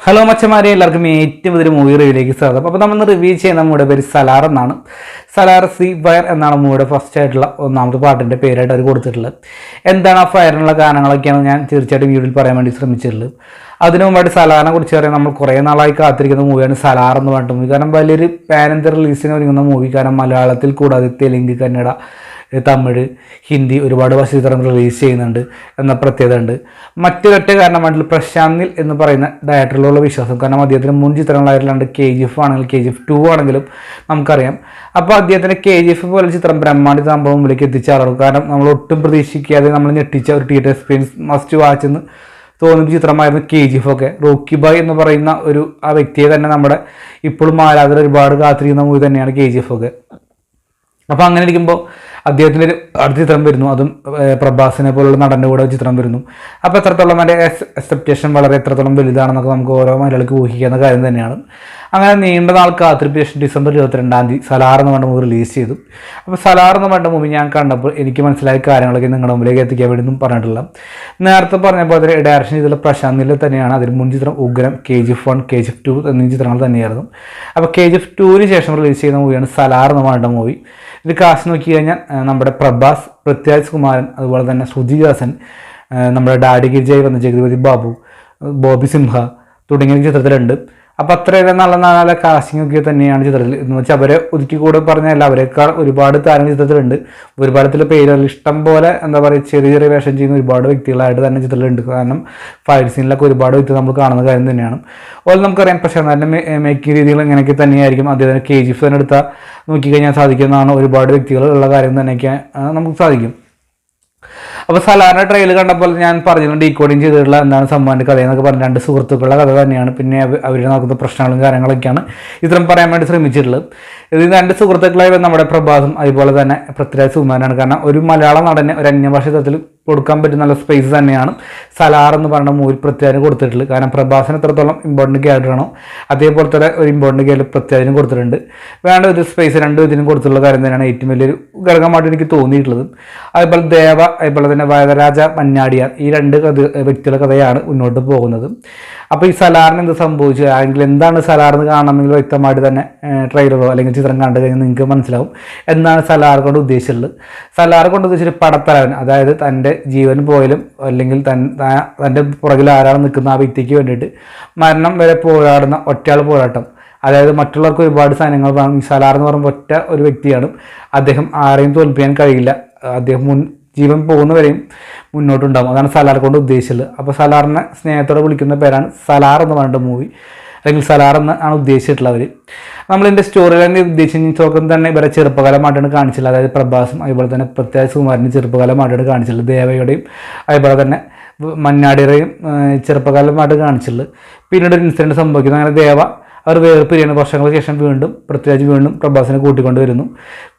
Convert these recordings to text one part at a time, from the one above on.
Hello മച്ചന്മാരെ, എല്ലാവർക്കും ഏറ്റവും പുതിയൊരു മൂവി റിവ്യൂയിലേക്ക് സ്വാഗതം. അപ്പോൾ നമ്മൾ റിവ്യൂ ചെയ്യുന്ന മൂവിയുടെ പേര് സലാർ എന്നാണ്. സലാർ സീ ഫയർ എന്നാണ് മൂവിയുടെ ഫസ്റ്റ് ആയിട്ടുള്ള ഒന്നാമത്തെ പാട്ടിൻ്റെ പേരായിട്ട് അവർ കൊടുത്തിട്ടുള്ളത്. എന്താണ് ആ ഫയറിനുള്ള കാരണങ്ങളൊക്കെയാണ് ഞാൻ തീർച്ചയായിട്ടും വീഡിയോയിൽ പറയാൻ വേണ്ടി ശ്രമിച്ചിട്ടുള്ളത്. അതിനു മുമ്പായിട്ട് സലാറിനെ കുറിച്ച് പറയാൻ നമ്മൾ കുറേ നാളായി കാത്തിരിക്കുന്ന മൂവിയാണ് സലാർ എന്ന് പറഞ്ഞിട്ട് മൂവി. കാരണം വലിയൊരു പാൻ ഇന്ത്യ റിലീസിന് ഒരുങ്ങുന്ന മൂവി. കാരണം മലയാളത്തിൽ കൂടാതെ തെലുങ്ക്, കന്നഡ, തമിഴ്, ഹിന്ദി ഒരുപാട് ഭാഷ ചിത്രങ്ങൾ റിലീസ് ചെയ്യുന്നുണ്ട് എന്ന പ്രത്യേകത ഉണ്ട്. മറ്റൊരൊറ്റ കാരണമായിട്ടുള്ള പ്രശാന്ത് നിൽ എന്ന് പറയുന്ന ഡയറക്ടറിലുള്ള വിശ്വാസം. കാരണം അദ്ദേഹത്തിന് മുൻ ചിത്രങ്ങളായിട്ടുള്ള KGF ആണെങ്കിലും KGF 2 ആണെങ്കിലും നമുക്കറിയാം. അപ്പോൾ അദ്ദേഹത്തിന് KGF പോലെ ചിത്രം ബ്രഹ്മാണ്ഡ സംഭവത്തിലേക്ക് എത്തിച്ചാറുള്ളൂ. കാരണം നമ്മൾ ഒട്ടും പ്രതീക്ഷിക്കാതെ നമ്മൾ ഞെട്ടിച്ച ഒരു തിയേറ്റർ എക്സ്പീരിയൻസ് മസ്റ്റ് വാച്ച് എന്ന് തോന്നിയ ചിത്രമായിരുന്നു KGF ഒക്കെ. റോക്കി ബായ് എന്ന് പറയുന്ന ആ വ്യക്തിയെ തന്നെ നമ്മുടെ ഇപ്പോഴും ആരാധകർ ഒരുപാട് കാത്തിരിക്കുന്ന മൂവി തന്നെയാണ് KGF ഒക്കെ. അപ്പോൾ അങ്ങനെ ഇരിക്കുമ്പോൾ അദ്ദേഹത്തിൻ്റെ ഒരു അടുത്ത ചിത്രം വരുന്നു, അതും പ്രഭാസിനെ പോലുള്ള നടൻ്റെ കൂടെ ചിത്രം വരുന്നു. അപ്പോൾ എത്രത്തോളം അതിൻ്റെ എക്സ്പെക്റ്റേഷൻ എത്രത്തോളം വലുതാണെന്നൊക്കെ നമുക്ക് ഓരോ മലയാളിക്ക് ഊഹിക്കുന്ന കാര്യം തന്നെയാണ്. അങ്ങനെ നീണ്ട നാൾ കാത്തിരിപ്പിന് ശേഷം ഡിസംബർ 22 സലാർ എന്ന് പറഞ്ഞ മൂവി റിലീസ് ചെയ്തു. അപ്പോൾ സലാർ എന്ന് പറഞ്ഞ മൂവി ഞാൻ കണ്ടപ്പോൾ എനിക്ക് മനസ്സിലായ കാര്യങ്ങളൊക്കെ നിങ്ങളുടെ മുമ്പിലേക്ക് എത്തിക്കാൻ വേണ്ടി പറഞ്ഞിട്ടുള്ള നേരത്തെ പറഞ്ഞപ്പോൾ അതിൽ ഡയറക്ഷൻ ചെയ്തുള്ള പ്രശാന്ത് നിൽ തന്നെയാണ്. അതിന് മുൻ ചിത്രം ഉഗ്രം, KGF 1, KGF 2 എന്നീ ചിത്രങ്ങൾ തന്നെയായിരുന്നു. അപ്പോൾ KGF 2 ശേഷം റിലീസ് ചെയ്യുന്ന മൂവിയാണ് സലാർ എന്ന് പറഞ്ഞ മൂവി. ഇത് കാസ്റ്റ് നോക്കി കഴിഞ്ഞാൽ നമ്മുടെ പ്രഭാസ്, പൃഥ്വിരാജ് കുമാരൻ, അതുപോലെ തന്നെ ശ്രുതിഹാസൻ, നമ്മുടെ ഡാഡി ഗിരിജയ് വന്ന ജഗതിപതി ബാബു, ബോബി സിംഹ തുടങ്ങിയ ചിത്രത്തിലുണ്ട്. അപ്പോൾ അത്രയും നല്ല നല്ല കാസ്റ്റിംഗ് ഒക്കെ തന്നെയാണ് ചിത്രത്തിൽ. എന്ന് വെച്ചാൽ അവരെ ഒതുക്കി കൂടെ പറഞ്ഞാൽ അവരെക്കാൾ ഒരുപാട് താരങ്ങൾ ചിത്രത്തിലുണ്ട്. ഒരുപാട് പേരുകൾ ഇഷ്ടം പോലെ ചെറിയ ചെറിയ വേഷം ചെയ്യുന്ന ഒരുപാട് വ്യക്തികളായിട്ട് തന്നെ ചിത്രത്തിലുണ്ട്. കാരണം ഫൈറ്റ് സീനിലൊക്കെ ഒരുപാട് വ്യക്തി നമ്മൾ കാണുന്ന കാര്യം തന്നെയാണ്. അതുപോലെ നമുക്കറിയാം പ്രശാന്തിൻ്റെ മേക്കിംഗ് രീതികൾ ഇങ്ങനെയൊക്കെ തന്നെയായിരിക്കും. അദ്ദേഹത്തിന് KGF തന്നെ എടുത്താൽ നോക്കിക്കഴിഞ്ഞാൽ സാധിക്കുന്നതാണ്. ഒരുപാട് വ്യക്തികൾ ഉള്ള കാര്യം തന്നെയൊക്കെ നമുക്ക് സാധിക്കും. അപ്പോൾ സലാറിൻ്റെ ട്രെയിലർ കണ്ടപ്പോൾ ഞാൻ പറഞ്ഞിട്ടുണ്ട് ഡീകോഡിങ് ചെയ്തിട്ടുള്ള എന്താണ് സംഭവൻ്റെ കഥയെന്നൊക്കെ പറഞ്ഞ് രണ്ട് സുഹൃത്തുക്കളുടെ കഥ തന്നെയാണ്. പിന്നെ അവർ നടക്കുന്ന പ്രശ്നങ്ങളും കാര്യങ്ങളൊക്കെയാണ് ഇത്രയും പറയാൻ വേണ്ടി ശ്രമിച്ചിട്ടുള്ളത്. ഇത് രണ്ട് സുഹൃത്തുക്കളായി നമ്മുടെ പ്രഭാസും അതുപോലെ തന്നെ പൃഥ്വിരാജ് കുമാരനാണ്. കാരണം ഒരു മലയാള നടനെ ഒരു അന്യഭാഷ ചിത്രത്തിൽ കൊടുക്കാൻ പറ്റുന്ന നല്ല സ്പേസ് തന്നെയാണ് സലാർ എന്ന് പറഞ്ഞ മൂവി പൃഥ്വിരാജിന് കൊടുത്തിട്ടുള്ളത്. കാരണം പ്രഭാസിന് എത്രത്തോളം ഇമ്പോർട്ടൻറ്റ് ക്യാരക്ടറാണോ അതേപോലെ തന്നെ ഒരു ഇമ്പോർട്ടൻറ്റ് ക്യാരക്ടർ പൃഥ്വിരാജിനും കൊടുത്തിട്ടുണ്ട്. വേണ്ട ഒരു സ്പേസ് രണ്ട് ഇതിനും കൊടുത്തിട്ടുള്ള കാര്യം തന്നെയാണ് ഏറ്റവും വലിയൊരു ഘടകമായിട്ട് എനിക്ക് തോന്നിയിട്ടുള്ളത്. അതുപോലെ ദേവ, അതുപോലെ തന്നെ വരദരാജ മന്നാടിയാർ, ഈ രണ്ട് വ്യക്തികളുടെ കഥയാണ് മുന്നോട്ട് പോകുന്നത്. അപ്പോൾ ഈ സലാറിന് എന്ത് സംഭവിച്ചു, അല്ലെങ്കിൽ എന്താണ് സലാർ എന്ന് കാണണമെങ്കിൽ വ്യക്തമായിട്ട് തന്നെ ട്രെയിലറോ അല്ലെങ്കിൽ ചിത്രം കണ്ടു കഴിഞ്ഞാൽ നിങ്ങൾക്ക് മനസ്സിലാവും എന്താണ് സലാർ കൊണ്ട് ഉദ്ദേശിച്ചിട്ടുള്ളത്. സലാർ കൊണ്ട് ഉദ്ദേശിച്ചൊരു പടത്തലവൻ, അതായത് തൻ്റെ ജീവൻ പോയാലും അല്ലെങ്കിൽ തൻ്റെ പുറകിൽ ആരാണ് നിൽക്കുന്ന ആ വ്യക്തിക്ക് വേണ്ടിയിട്ട് മരണം വരെ പോരാടുന്ന ഒറ്റയാൾ പോരാട്ടം. അതായത് മറ്റുള്ളവർക്ക് ഒരുപാട് സാധനങ്ങൾ ഈ സലാർ എന്ന് പറയുമ്പോൾ ഒറ്റ ഒരു വ്യക്തിയാണ്. അദ്ദേഹം ആരെയും തോൽപ്പിക്കാൻ കഴിയില്ല. അദ്ദേഹം ജീവൻ പോകുന്നവരെയും മുന്നോട്ടുണ്ടാകും. അതാണ് സലാർ കൊണ്ട് ഉദ്ദേശിച്ചത്. അപ്പോൾ സലാറിനെ സ്നേഹത്തോടെ വിളിക്കുന്ന പേരാണ് സലാർ എന്ന് പറഞ്ഞിട്ട് മൂവി, അല്ലെങ്കിൽ സലാർ എന്ന് ആണ് ഉദ്ദേശിച്ചിട്ടുള്ളവർ. നമ്മളിതിൻ്റെ സ്റ്റോറി ലൈൻ ഉദ്ദേശിച്ചോക്കം തന്നെ ഇവരെ ചെറുപ്പകാലമായിട്ടാണ് കാണിച്ചിട്ടുള്ളത്. അതായത് പ്രഭാസും അതുപോലെ തന്നെ പൃഥ്വിരാജ് കുമാരനും ചെറുപ്പകാലമായിട്ടാണ് കാണിച്ചിട്ടുള്ളത്. ദേവയുടെയും അതുപോലെ തന്നെ മന്നാടിയുടെയും ചെറുപ്പകാലമായിട്ട് കാണിച്ചിട്ടുള്ളത്. പിന്നീട് ഒരു ഇൻസിഡൻറ്റ് സംഭവിക്കുന്നു. അങ്ങനെ ദേവ അവർ വേർപിരിയാണ്. വർഷങ്ങൾക്ക് ശേഷം വീണ്ടും പൃഥ്വിരാജ് വീണ്ടും പ്രഭാസിനെ കൂട്ടിക്കൊണ്ട് വരുന്നു.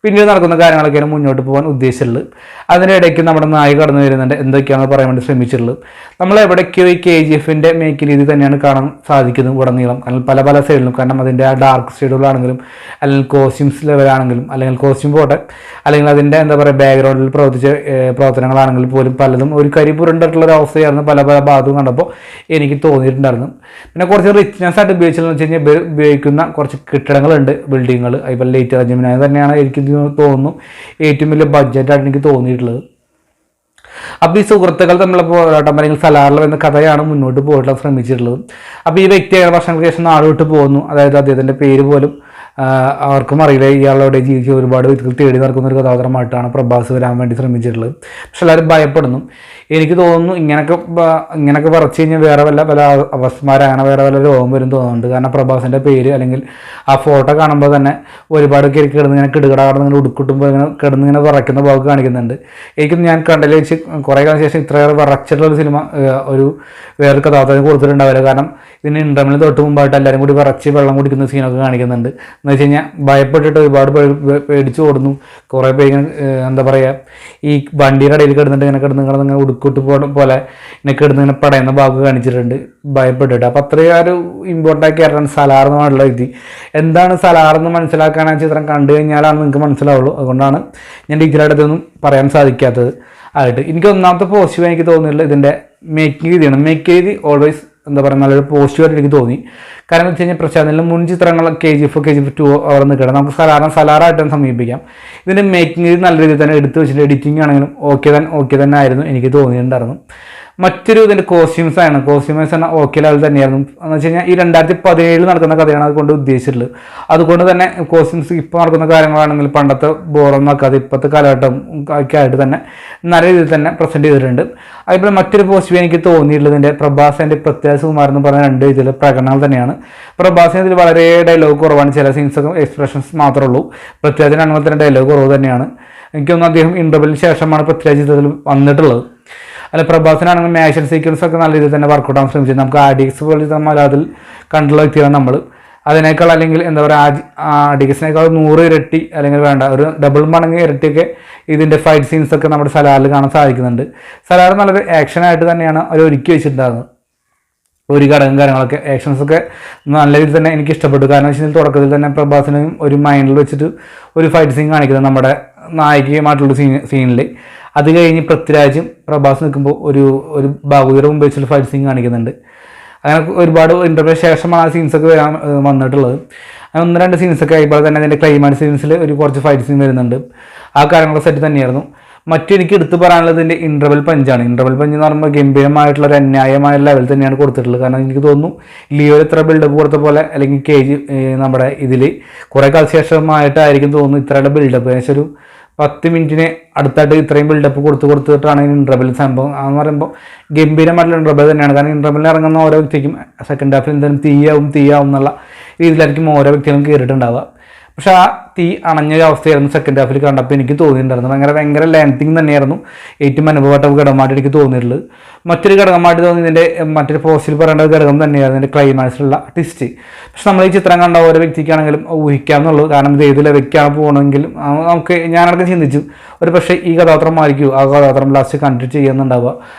പിന്നീട് നടക്കുന്ന കാര്യങ്ങളൊക്കെയാണ് മുന്നോട്ട് പോകാൻ ഉദ്ദേശിച്ചിട്ടുള്ളത്. അതിൻ്റെ ഇടയ്ക്ക് നമ്മുടെ നായി കടന്നു വരുന്നുണ്ട്. എന്തൊക്കെയാണെന്ന് പറയാൻ വേണ്ടി ശ്രമിച്ചിട്ടുള്ളത്. നമ്മൾ എവിടേക്കോ ഈ KGFൻ്റെ മേക്കിംഗ് രീതി തന്നെയാണ് കാണാൻ സാധിക്കുന്നത് ഉടനീളം. കാരണം പല സൈഡിലും, കാരണം അതിൻ്റെ ആ ഡാർക്ക് ഷെയ്ഡുകളാണെങ്കിലും അല്ലെങ്കിൽ കോസ്റ്റ്യൂംസ് ലെവലാണെങ്കിലും അല്ലെങ്കിൽ കോസ്റ്റ്യൂം പോട്ടെ അല്ലെങ്കിൽ അതിൻ്റെ ബാക്ക്ഗ്രൗണ്ടിൽ പ്രവർത്തിച്ച പ്രവർത്തനങ്ങളാണെങ്കിൽ പോലും പലതും ഒരു കരിപുരണ്ടിട്ടുള്ള ഒരു അവസ്ഥയായിരുന്നു പല ഭാഗത്തും കണ്ടപ്പോൾ എനിക്ക് തോന്നിയിട്ടുണ്ടായിരുന്നു. പിന്നെ കുറച്ച് റിച്ച്നെസ് ആയിട്ട് ഉപയോഗിച്ചതെന്ന് വെച്ച് കഴിഞ്ഞാൽ ഉപയോഗിക്കുന്ന കുറച്ച് കെട്ടിടങ്ങളുണ്ട്, ബിൽഡിങ്ങുകൾ, അതുപോലെ ലൈറ്റ് അറേഞ്ച്മെൻറ്റ്, അത് തന്നെയാണ് എനിക്ക് തോന്നുന്നു ഏറ്റവും വലിയ ബഡ്ജറ്റായിട്ട് എനിക്ക് തോന്നിയിട്ടുള്ളത്. അപ്പോൾ ഈ സുഹൃത്തുക്കൾ തമ്മിലുള്ള പോരാട്ടം അല്ലെങ്കിൽ സലാറിൽ എന്ന കഥയാണ് മുന്നോട്ട് പോയിട്ടുള്ള ശ്രമിച്ചിട്ടുള്ളത്. അപ്പോൾ ഈ വ്യക്തി വർഷങ്ങൾക്ക് ശേഷം നാട് വിട്ട് പോകുന്നു. അതായത് അദ്ദേഹത്തിൻ്റെ പേര് പോലും അവർക്കും അറിയില്ല. ഇയാളോടെ ജീവിച്ച് ഒരുപാട് വ്യക്തികൾ തേടി നടക്കുന്ന ഒരു കഥാപാത്രമായിട്ടാണ് പ്രഭാസ് വരാൻ വേണ്ടി ശ്രമിച്ചിട്ടുള്ളത്. പക്ഷെ എല്ലാവരും ഭയപ്പെടുന്നു. എനിക്ക് തോന്നുന്നു ഇങ്ങനെയൊക്കെ പറച്ച് കഴിഞ്ഞാൽ വേറെ പല അവസ്ഥമാരാണ്, വേറെ വല്ല രോഗം വരും തോന്നുന്നുണ്ട്. കാരണം പ്രഭാസിൻ്റെ പേര് അല്ലെങ്കിൽ ആ ഫോട്ടോ കാണുമ്പോൾ തന്നെ ഒരുപാട് കിടന്നിങ്ങനെ കിടന്നിങ്ങനെ ഉടുക്കിട്ടുമ്പോൾ ഇങ്ങനെ കിടന്നിങ്ങനെ വിറയ്ക്കുന്ന ഭാഗം കാണിക്കുന്നുണ്ട്. എനിക്കും ഞാൻ കണ്ടതിൽ വെച്ച് കുറേ കാലം ശേഷം ഇത്രയേറെ വിറച്ചിട്ടുള്ളൊരു സിനിമ വേറെ കഥാപാത്രത്തിന് കൊടുത്തിട്ടുണ്ടാവില്ല. കാരണം ഇതിന് ഇൻ്റർവ്യൂവിന് തൊട്ട് മുമ്പായിട്ട് എല്ലാവരും കൂടി വിറച്ച് വെള്ളം കുടിക്കുന്ന സീനൊക്കെ കാണിക്കുന്നുണ്ട്. എന്ന് വെച്ച് കഴിഞ്ഞാൽ ഭയപ്പെട്ടിട്ട് ഒരുപാട് പേടിച്ച് ഓടുന്നു. കുറേ പേര് ഇങ്ങനെ ഈ വണ്ടിയുടെ ഇടയിൽ കിടന്നിട്ട് ഇങ്ങനെ ഉടുക്കിട്ട് പോലെ ഇങ്ങനെ കിടന്നിങ്ങനെ പടയുന്ന ഭാഗം കാണിച്ചിട്ടുണ്ട് ഭയപ്പെട്ടിട്ട്. അപ്പോൾ അത്രയും ഒരു ഇമ്പോർട്ടൻ്റ് ക്യാരക്ടറാണ് സലാർ എന്ന് പറഞ്ഞുള്ള വ്യക്തി. എന്താണ് സലാർ എന്ന് മനസ്സിലാക്കാൻ ആ ചിത്രം കണ്ടു കഴിഞ്ഞാലാണ് നിങ്ങൾക്ക് മനസ്സിലാവുള്ളൂ. അതുകൊണ്ടാണ് ഞാൻ ഡീറ്റെയിലായിട്ട് ഇതൊന്നും പറയാൻ സാധിക്കാത്തത് ആയിട്ട്. എനിക്ക് ഒന്നാമത്തെ പോസിറ്റീവ് എനിക്ക് തോന്നിയിട്ടുള്ളത് ഇതിൻ്റെ മേക്കിംഗ് രീതിയാണ്. മേക്കിംഗ് രീതി ഓൾവേസ് എന്താ പറയുക നല്ലൊരു പോസിറ്റീവായിട്ട് എനിക്ക് തോന്നി. കാരണം എന്ന് വെച്ച് കഴിഞ്ഞാൽ പ്രശാന്തിൻ്റെ മുൻ ചിത്രങ്ങൾ KGF 2 അവിടെ നിൽക്കണം, നമുക്ക് സലാറായിട്ട് സമീപിക്കാം. ഇതിൻ്റെ മേക്കിംഗ് നല്ല രീതിയിൽ തന്നെ എടുത്ത് വെച്ചിട്ട് എഡിറ്റിംഗ് ആണെങ്കിലും ഓക്കെ തന്നെ ആയിരുന്നു എനിക്ക് തോന്നിയിട്ടുണ്ടായിരുന്നു. മറ്റൊരു ഇതിൻ്റെ കോസ്റ്റ്യൂംസ് ആണ് ഓക്കെ ലെവൽ തന്നെയായിരുന്നു. എന്ന് വെച്ച് കഴിഞ്ഞാൽ ഈ 2017 നടക്കുന്ന കഥയാണ് അതുകൊണ്ട് ഉദ്ദേശിച്ചിട്ടുള്ളത്. അതുകൊണ്ട് തന്നെ കോസ്റ്റ്യൂംസ് ഇപ്പോൾ നടക്കുന്ന കാര്യങ്ങളാണെങ്കിൽ പണ്ടത്തെ ബോറൊന്നും ആക്കാതെ ഇപ്പോഴത്തെ കാലഘട്ടം ഒക്കെ ആയിട്ട് തന്നെ നല്ല രീതിയിൽ തന്നെ പ്രസൻറ്റ് ചെയ്തിട്ടുണ്ട്. അതുപോലെ മറ്റൊരു പോസിറ്റീവ് എനിക്ക് തോന്നിയിട്ടുള്ളത് ഇതിൻ്റെ പ്രഭാസിൻ്റെ പ്രത്യേക സുകുമാർ എന്ന് പറഞ്ഞ 2 ഇതിലെ പ്രകടനങ്ങൾ തന്നെയാണ്. പ്രഭാസിന് ഇതിൽ വളരെ ഡയലോഗ് കുറവാണ്, ചില സീൻസൊക്കെ എക്സ്പ്രഷൻസ് മാത്രമേ ഉള്ളൂ. പൃഥ്വിരാജിന് അങ്ങനെ തന്നെ ഡയലോഗ് കുറവ് തന്നെയാണ്. എനിക്കൊന്നും അദ്ദേഹം ഇൻ്റർവെല്ലിന് ശേഷമാണ് പൃഥ്വിരാജ് ഇതിൽ വന്നിട്ടുള്ളത്. അല്ല, പ്രഭാസിനാണെങ്കിൽ ആക്ഷൻ സീക്വൻസ് ഒക്കെ നല്ല രീതിയിൽ തന്നെ വർക്കൗട്ട് ആവാൻ ശ്രമിച്ചത്. നമുക്ക് RDX പോലെ നമ്മൾ അതിൽ കണ്ടുള്ള വ്യക്തിയാണ് നമ്മൾ. അതിനേക്കാൾ അല്ലെങ്കിൽ എന്താ പറയുക RDXനേക്കാൾ 100 ഇരട്ടി അല്ലെങ്കിൽ വേണ്ട ഒരു ഡബിൾ മടങ്ങ് ഇരട്ടിയൊക്കെ ഇതിൻ്റെ ഫൈറ്റ് സീൻസൊക്കെ നമ്മുടെ സലാറിൽ കാണാൻ സാധിക്കുന്നുണ്ട്. സലാർ നല്ലൊരു ആക്ഷനായിട്ട് തന്നെയാണ് അവർ ഒരുക്കി വെച്ചിട്ടുണ്ടായിരുന്നത്. ഒരു കാര്യങ്ങളൊക്കെ ആക്ഷൻസൊക്കെ നല്ല രീതിയിൽ തന്നെ എനിക്ക് ഇഷ്ടപ്പെട്ടു. കാരണം വെച്ചാൽ തുടക്കത്തിൽ തന്നെ പ്രഭാസിനെയും ഒരു മൈൻഡിൽ വെച്ചിട്ട് ഒരു ഫൈറ്റ് സീൻ കാണിക്കുന്നത് നമ്മുടെ നായികയുമായിട്ടുള്ള സീനിൽ. അത് കഴിഞ്ഞ് പൃഥ്വിരാജും പ്രഭാസ് നിൽക്കുമ്പോൾ ഒരു ബാഹുബലിയുടെ മുമ്പ് വെച്ചിട്ട് ഫൈറ്റ് സീൻ കാണിക്കുന്നുണ്ട്. അങ്ങനെ ഒരുപാട് ഇൻ്റർവ്യൂ ശേഷമാണ് ആ സീൻസൊക്കെ വന്നിട്ടുള്ളത്. അങ്ങനെ 1-2 സീൻസൊക്കെ ആയപ്പോൾ തന്നെ അതിൻ്റെ ക്ലൈമാക്സ് സീൻസിൽ കുറച്ച് ഫൈറ്റ് സീൻ വരുന്നുണ്ട്. ആ കാര്യങ്ങളൊക്കെ സെറ്റ് തന്നെയായിരുന്നു. മറ്റെനിക്ക് എടുത്ത് പറയാനുള്ളത് ഇതിൻ്റെ ഇൻ്റർവെൽ പഞ്ചാണ്. ഇൻ്റർവെൽ പഞ്ച് എന്ന് പറയുമ്പോൾ ഗംഭീരമായിട്ടുള്ള ഒരു അന്യായമായ ലെവൽ തന്നെയാണ് കൊടുത്തിട്ടുള്ളത്. കാരണം എനിക്ക് തോന്നുന്നു ലിയോ ഇത്ര ബിൽഡപ്പ് കൊടുത്ത പോലെ അല്ലെങ്കിൽ KG നമ്മുടെ ഇതിൽ കുറേ കാല ശേഷമായിട്ടായിരിക്കും തോന്നുന്നു ഇത്രയുടെ ബിൽഡപ്പ്. ഏകദേശം ഒരു 10 മിനിറ്റിന് അടുത്തായിട്ട് ഇത്രയും ബിൽഡപ്പ് കൊടുത്തിട്ടാണ് ഇൻ്റർവെൽ സംഭവം എന്ന് പറയുമ്പോൾ ഗംഭീരമായിട്ടുള്ള ഇൻ്റർവെൽ തന്നെയാണ്. കാരണം ഇൻ്റർവെല്ലിൽ ഇറങ്ങുന്ന ഓരോ വ്യക്തിക്കും സെക്കൻഡ് ഹാഫിൽ എന്തായാലും തീയാവും എന്നുള്ള രീതിയിലായിരിക്കും ഓരോ വ്യക്തികളും കയറിയിട്ടുണ്ടാവുക. പക്ഷെ ആ തീ അണഞ്ഞൊരു അവസ്ഥയായിരുന്നു സെക്കൻഡ് ഹാഫിൽ കണ്ടപ്പോൾ എനിക്ക് തോന്നിയിട്ടുണ്ടായിരുന്നു. ഭയങ്കര ലാൻഡിങ് തന്നെയായിരുന്നു ഏറ്റവും അനുഭവപ്പെട്ട ഘടകമായിട്ട് എനിക്ക് തോന്നിയിട്ടുള്ളത്. മറ്റൊരു ഘടകമായിട്ട് തോന്നിയതിൻ്റെ മറ്റൊരു പോസ്റ്റിൽ പറയേണ്ട ഒരു ഘടകം തന്നെയായിരുന്നു ഇതിൻ്റെ ക്ലൈമാക്സിലുള്ള ട്വിസ്റ്റ്. പക്ഷെ നമ്മൾ ഈ ചിത്രം കണ്ട ഓരോ വ്യക്തിക്കാണെങ്കിലും ഊഹിക്കാമെന്നുള്ളൂ. കാരണം ഇത് ഏത് ലെവയ്ക്കാണ് പോകണമെങ്കിലും നമുക്ക് ഞാനടക്കം ചിന്തിച്ചു ഒരു പക്ഷേ ഈ കഥാപാത്രമായിരിക്കും ആ കഥാപാത്രം ലാസ്റ്റ് കണ്ടിട്ട് ചെയ്യുന്നുണ്ടാവുക.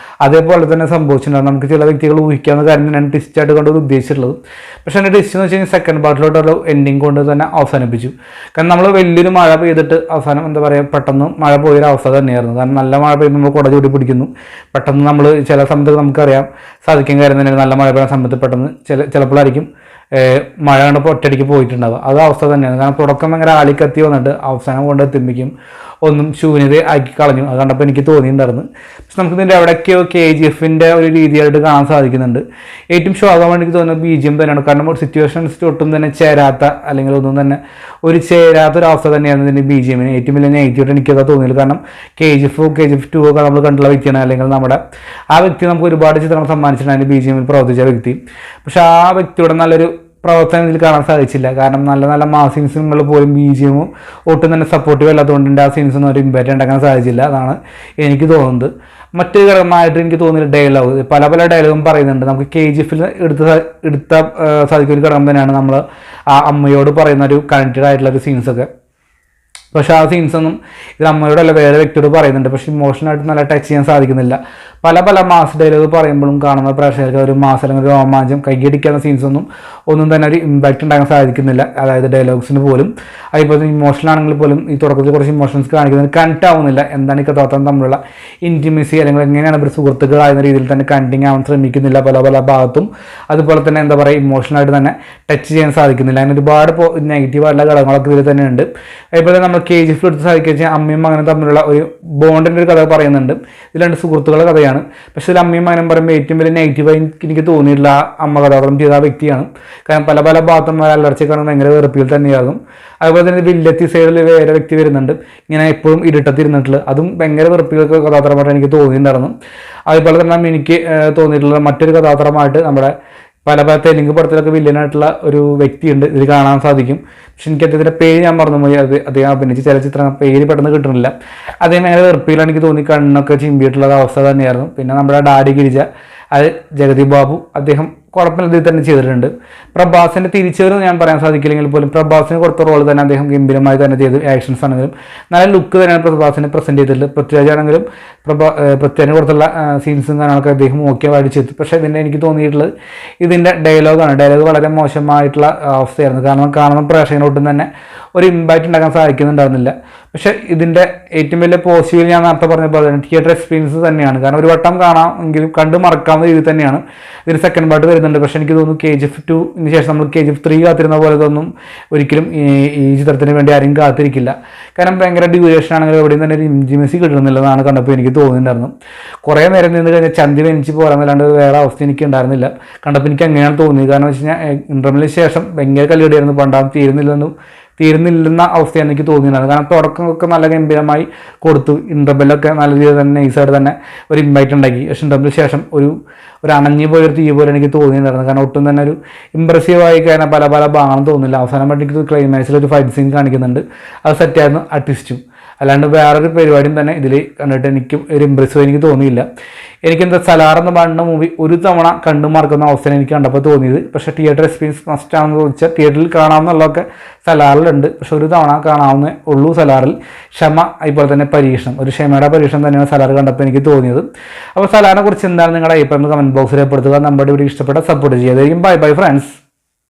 അതേപോലെ തന്നെ സംഭവിച്ചിട്ടുണ്ടാകും. നമുക്ക് ചില വ്യക്തികൾ ഊഹിക്കാവുന്ന കാര്യം തന്നെയാണ് ട്വിസ്റ്റായിട്ട് കൊണ്ട് ഉദ്ദേശിച്ചിട്ടുള്ളത്. പക്ഷേ എൻ്റെ ട്വിസ്റ്റ് എന്ന് വെച്ച് കഴിഞ്ഞാൽ സെക്കൻഡ് പാർട്ടിലോട്ടുള്ള എൻഡിങ് കൊണ്ട് തന്നെ അവസാനിപ്പിച്ചു. കാരണം നമ്മൾ വലിയൊരു മഴ പെയ്തിട്ട് അവസാനം എന്താ പറയുക പെട്ടെന്ന് മഴ പോയൊരു അവസ്ഥ തന്നെയായിരുന്നു. കാരണം നല്ല മഴ പെയ്യുമ്പോൾ നമ്മൾ കുട ചൂടി പിടിക്കുന്നു. പെട്ടെന്ന് നമ്മൾ ചില സമയത്ത് നമുക്കറിയാം സാധിക്കും കാര്യം തന്നെയാണ് നല്ല മഴ പെയ്യുന്ന സമയത്ത് പെട്ടെന്ന് ചിലപ്പോഴായിരിക്കും മഴ കണ്ടപ്പോൾ ഒറ്റയടിക്ക് പോയിട്ടുണ്ടാവുക. അത് അവസ്ഥ തന്നെയാണ്. കാരണം തുടക്കം ഭയങ്കര ആളിക്കത്തി വന്നിട്ട് അവസാനം കൊണ്ട് എത്തിപ്പിക്കും ഒന്നും ശൂന്യത ആക്കി കളഞ്ഞു. അത് കണ്ടപ്പോൾ എനിക്ക് തോന്നിയിട്ടുണ്ടായിരുന്നു. പക്ഷെ നമുക്കിതിൻ്റെ എവിടെയൊക്കെയോ KGFൻ്റെ ഒരു രീതിയായിട്ട് കാണാൻ സാധിക്കുന്നുണ്ട്. ഏറ്റവും ഷോകാൻ എനിക്ക് തോന്നുന്നത് BGM തന്നെയാണ്. കാരണം സിറ്റുവേഷൻസ് ഒട്ടും തന്നെ ചേരാത്ത അല്ലെങ്കിൽ ഒന്നും തന്നെ ചേരാത്തൊരവസ്ഥ തന്നെയാണ് ഇതിൻ്റെ BGMന് ഏറ്റവും വലിയ നെഗറ്റീവായിട്ട് എനിക്കത് തോന്നിയില്ല. കാരണം KGF 2 ഒക്കെ നമ്മൾ കണ്ടുള്ള വ്യക്തിയാണ്. അല്ലെങ്കിൽ നമ്മുടെ ആ വ്യക്തി നമുക്ക് ഒരുപാട് ചിത്രങ്ങൾ സമ്മാനിച്ചിട്ടുണ്ട് അതിൻ്റെ BGMൽ പ്രവർത്തിച്ച വ്യക്തി. പക്ഷെ ആ വ്യക്തിയുടെ നല്ലൊരു പ്രവർത്തനം ഇതിൽ കാണാൻ സാധിച്ചില്ല. കാരണം നല്ല മാസ് സീൻസുകൾ പോലും BGMും ഒട്ടും തന്നെ സപ്പോർട്ടീവ് അല്ലാത്തതുകൊണ്ട് ആ സീൻസൊന്നും ഒരു ഇമ്പാക്റ്റ് ഉണ്ടാക്കാൻ സാധിച്ചില്ല. അതാണ് എനിക്ക് തോന്നുന്നത്. മറ്റൊരു ഘടകമായിട്ട് എനിക്ക് തോന്നിയ ഡയലോഗ് പല ഡയലോഗും പറയുന്നുണ്ട്. നമുക്ക് KGFിൽ എടുത്ത സാധിക്കുന്ന ഒരു ഘടകം തന്നെയാണ് നമ്മൾ ആ അമ്മയോട് പറയുന്ന ഒരു കണക്റ്റഡ് ആയിട്ടുള്ള ഒരു സീൻസൊക്കെ. പക്ഷേ ആ സീൻസൊന്നും ഇത് അമ്മയോടല്ല വേറെ വ്യക്തിയോട് പറയുന്നുണ്ട്. പക്ഷേ ഇമോഷണലായിട്ട് നല്ല ടച്ച് ചെയ്യാൻ സാധിക്കുന്നില്ല. പല മാസ് ഡയലോഗ് പറയുമ്പോഴും കാണുന്ന പ്രേക്ഷകർക്ക് ഒരു മാസ് അല്ലെങ്കിൽ ഒരു രോമാഞ്ചം കൈയടിക്കുന്ന സീൻസൊന്നും ഒന്നും തന്നെ ഒരു ഇമ്പാക്റ്റ് ഉണ്ടാക്കാൻ സാധിക്കുന്നില്ല. അതായത് ഡയലോഗ്സിന് പോലും അതുപോലെ ഇമോഷണൽ ആണെങ്കിൽ പോലും ഈ തുടക്കത്തിൽ കുറച്ച് ഇമോഷൻസ് കാണിക്കുന്നത് കണക്റ്റ് ആവുന്നില്ല. എന്താണ് ഈ കഥാപാത്രം തമ്മിലുള്ള ഇൻറ്റിമസി അല്ലെങ്കിൽ എങ്ങനെയാണ് ഇവർ സുഹൃത്തുക്കളാകുന്ന രീതിയിൽ തന്നെ കണ്ടിങ് ആവാൻ ശ്രമിക്കുന്നില്ല പല ഭാഗത്തും. അതുപോലെ തന്നെ എന്താ പറയുക ഇമോഷണലായിട്ട് തന്നെ ടച്ച് ചെയ്യാൻ സാധിക്കുന്നില്ല. അങ്ങനെ ഒരുപാട് നെഗറ്റീവായിട്ടുള്ള ഘടകങ്ങളൊക്കെ ഇതിൽ തന്നെ ഉണ്ട്. അതുപോലെ നമ്മൾ KGF എടുത്ത് സാധിക്കുക അമ്മയും മകനും തമ്മിലുള്ള ഒരു ബോണ്ടിൻ്റെ ഒരു കഥ പറയുന്നുണ്ട്. ഇതിൽ 2 സുഹൃത്തുക്കളുടെ കഥയാണ്. പക്ഷേ ഇതിൽ അമ്മയും മകനും പറയുമ്പോൾ ഏറ്റവും വലിയ നെഗറ്റീവായി എനിക്ക് തോന്നിയിട്ടുള്ള അമ്മ കഥാപാത്രം ചെയ്ത ആ വ്യക്തിയാണ്. കാരണം പല ഭാഗത്തും അലർച്ച കാണാൻ ഭയങ്കര വെറുപ്പിൽ തന്നെയാകും. അതുപോലെ തന്നെ വില്ലത്തി സൈഡിൽ വേറെ വ്യക്തി വരുന്നുണ്ട് ഇങ്ങനെ എപ്പോഴും ഇരുട്ടത്തിരുന്നിട്ടുള്ളത്. അതും ഭയങ്കര വെറുപ്പികൾക്ക് കഥാപാത്രമായിട്ട് എനിക്ക് തോന്നിയിട്ടുണ്ടായിരുന്നു. അതുപോലെ തന്നെ എനിക്ക് തോന്നിയിട്ടുള്ള മറ്റൊരു കഥാപാത്രമായിട്ട് നമ്മുടെ പല തെലുങ്ക് പടത്തിലൊക്കെ വില്ലനായിട്ടുള്ള ഒരു വ്യക്തിയുണ്ട് ഇതിൽ കാണാൻ സാധിക്കും. പക്ഷെ എനിക്ക് അദ്ദേഹത്തിൻ്റെ പേര് ഞാൻ മറന്നുപോയി. അദ്ദേഹം അഭിനയിച്ച് ചില ചിത്രങ്ങൾ പേര് പെട്ടെന്ന് കിട്ടുന്നില്ല. അദ്ദേഹം ഭയങ്കര വെറുപ്പിലാണ് എനിക്ക് തോന്നി. കണ്ണൊക്കെ ചിമ്പിയിട്ടുള്ള അവസ്ഥ തന്നെയായിരുന്നു. പിന്നെ നമ്മുടെ ഡാഡി ഗിരിജ അത് ജഗതി ബാബു അദ്ദേഹം കുഴപ്പമില്ല ഇതിൽ തന്നെ ചെയ്തിട്ടുണ്ട്. പ്രഭാസിൻ്റെ തിരിച്ചുവരും ഞാൻ പറയാൻ സാധിക്കില്ലെങ്കിൽ പോലും പ്രഭാസിന് കൊടുത്ത റോൾ തന്നെ അദ്ദേഹം ഗംഭീരമായി തന്നെ ചെയ്തു. ആക്ഷൻസ് ആണെങ്കിലും നല്ല ലുക്ക് തന്നെയാണ് പ്രഭാസിനെ പ്രസൻറ്റ് ചെയ്തിട്ടുള്ളത്. പൃഥ്വിരാജ് ആണെങ്കിലും പൃഥ്വിരാജിന് കൊടുത്തുള്ള സീൻസും കാര്യങ്ങളൊക്കെ അദ്ദേഹം ഓക്കെ ചെയ്തു. പക്ഷേ ഇതിൻ്റെ എനിക്ക് തോന്നിയിട്ടുള്ളത് ഇതിൻ്റെ ഡയലോഗാണ്. ഡയലോഗ് വളരെ മോശമായിട്ടുള്ള അവസ്ഥയായിരുന്നു. കാരണം കാണുന്ന പ്രേക്ഷകനൊട്ടും തന്നെ ഒരു ഇമ്പാക്റ്റ് ഉണ്ടാക്കാൻ സാധിക്കുന്നുണ്ടായിരുന്നില്ല. പക്ഷേ ഇതിൻ്റെ ഏറ്റവും വലിയ പോസിറ്റീവ് ഞാൻ നേരത്തെ പറഞ്ഞ പോലെ തിയേറ്റർ എക്സ്പീരിയൻസ് തന്നെയാണ്. കാരണം ഒരു വട്ടം കാണാമെങ്കിലും കണ്ട് മറക്കാവുന്ന രീതിയിൽ തന്നെയാണ് ഇതിന് സെക്കൻഡ് പാർട്ട് വരുന്നുണ്ട്. പക്ഷേ എനിക്ക് തോന്നുന്നു KGF 2 ശേഷം നമ്മൾ KGF 3 കാത്തിരുന്ന പോലെ തോന്നും ഒരിക്കലും ഈ ചിത്രത്തിന് വേണ്ടി ആരും കാത്തിരിക്കില്ല. കാരണം ഭയങ്കര ഡ്യൂറേഷൻ ആണെങ്കിൽ എവിടെയും തന്നെ ഒരു ഇൻറ്റിമസി കിട്ടുന്നില്ലെന്നാണ് കണ്ടപ്പോൾ എനിക്ക് തോന്നിയിട്ടുണ്ടായിരുന്നു. കുറേ നേരം നിന്ന് കഴിഞ്ഞാൽ ചന്തി വെനിച്ച് പോരാന്നല്ലാണ്ട് വേറെ അവസ്ഥ എനിക്ക് ഉണ്ടായിരുന്നില്ല. കണ്ടപ്പോൾ എനിക്ക് അങ്ങനെയാണ് തോന്നിയത്. കാരണം വെച്ച് കഴിഞ്ഞാൽ ഇൻ്റർവെല്ലിന് ശേഷം ഭയങ്കര കല്ലുകടിയായിരുന്നു. പണ്ടാം തീരുന്നില്ലെന്ന അവസ്ഥയാണ് എനിക്ക് തോന്നിയിട്ടുണ്ടായിരുന്നത്. കാരണം തുടക്കമൊക്കെ നല്ല ഗംഭീരമായി കൊടുത്തു. ഇൻ്റർവെല്ലൊക്കെ നല്ല രീതിയിൽ തന്നെ നൈസായിട്ട് തന്നെ ഒരു ഇമ്പാക്റ്റ് ഉണ്ടാക്കി. പക്ഷേ ഇൻ്റർവെല്ലിന് ശേഷം ഒരു അണഞ്ഞു പോയൊരു തീ പോലെ എനിക്ക് തോന്നിയിട്ടുണ്ടായിരുന്നു. കാരണം ഒട്ടും തന്നെ ഒരു ഇമ്പ്രസീവായി കഴിഞ്ഞാൽ പല ഭാഗങ്ങളും തോന്നില്ല. അവസാനമായിട്ട് എനിക്ക് ക്ലൈമാക്സിൽ ഒരു ഫൈറ്റ് സീൻ കാണിക്കുന്നുണ്ട്. അത് സെറ്റായിരുന്നു അട്വിസ്റ്റും. അല്ലാണ്ട് വേറൊരു പരിപാടിയും തന്നെ ഇതിൽ കണ്ടിട്ട് എനിക്ക് ഒരു ഇമ്പ്രസീവ് എനിക്ക് തോന്നിയില്ല. എനിക്കെന്താ സലാർ എന്ന് പറയുന്ന മൂവി ഒരു തവണ കണ്ടു മറക്കുന്ന അവസ്ഥയാണ് എനിക്ക് കണ്ടപ്പോൾ തോന്നിയത്. പക്ഷേ തിയേറ്റർ എക്സ്പീരിയൻസ് മസ്റ്റാണെന്ന് ചോദിച്ചാൽ തിയേറ്ററിൽ കാണാമെന്നുള്ളതൊക്കെ സലാറിലുണ്ട്. പക്ഷെ ഒരു തവണ കാണാവുന്നേ ഉള്ളൂ സലാറിൽ. ക്ഷമ അതുപോലെ തന്നെ പരീക്ഷണം, ഒരു ക്ഷമയുടെ പരീക്ഷണം തന്നെയാണ് സലാർ കണ്ടപ്പോൾ എനിക്ക് തോന്നിയത്. അപ്പോൾ സലാറിനെ കുറിച്ച് എന്താണ് നിങ്ങളുടെ അഭിപ്രായം കമൻറ്റ് ബോക്സിൽ രേഖപ്പെടുത്തുക. നമ്മുടെ വീഡിയോ ഇഷ്ടപ്പെട്ട സപ്പോർട്ട് ചെയ്യുക. Bye friends.